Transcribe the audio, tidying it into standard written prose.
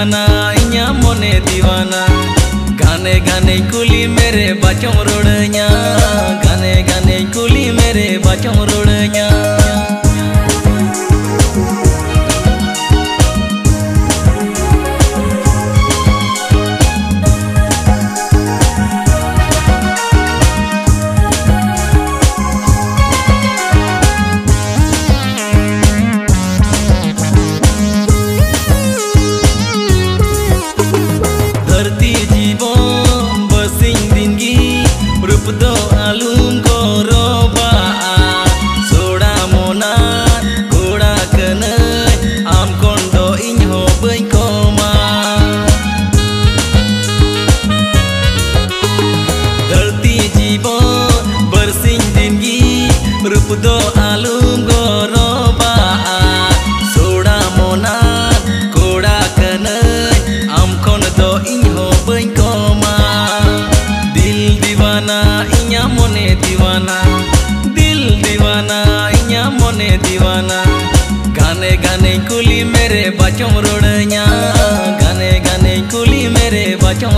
दीवाना इन्या मोने दीवाना गाने गाने कुली मेरे बचम रोड़या गाने गाने कुली मेरे बचम रोड़या दो आलूम को रोबा सोड़ा मोना घोड़ा कने आम कोंडो इन्हो बई कोमा धरती जीवन बरसिंग दिनगी रूप दो आलूम को रोबा सोड़ा मोना घोड़ा कने आम कोंडो इन्हो बई कोमा इन्या मोने दीवाना दिल दीवाना इन्या मोने दीवाना गाने गाने कुली मेरे बचम रोड़या गाने गाने कुली मेरे बचम